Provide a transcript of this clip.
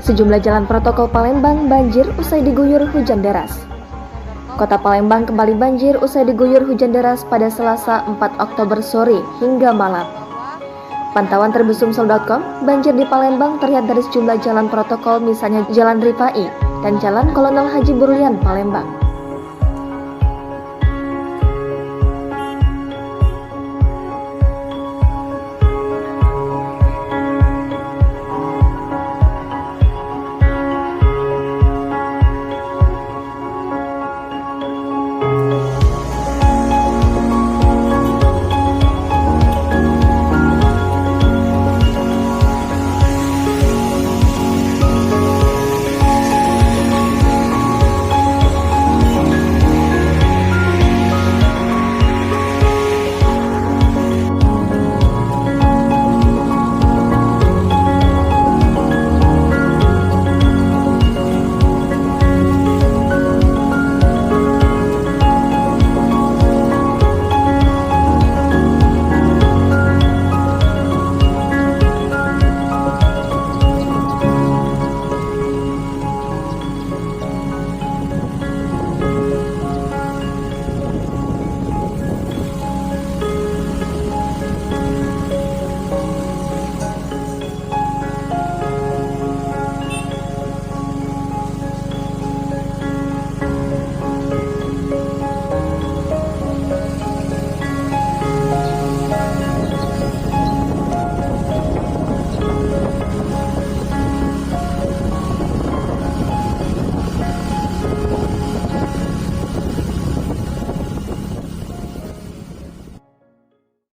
Sejumlah jalan protokol Palembang banjir usai diguyur hujan deras. Kota Palembang kembali banjir usai diguyur hujan deras pada Selasa 4 Oktober sore hingga malam. Pantauan terbesumsel.com, banjir di Palembang terlihat dari sejumlah jalan protokol misalnya Jalan Rifai dan Jalan Kolonel Haji Burlian Palembang.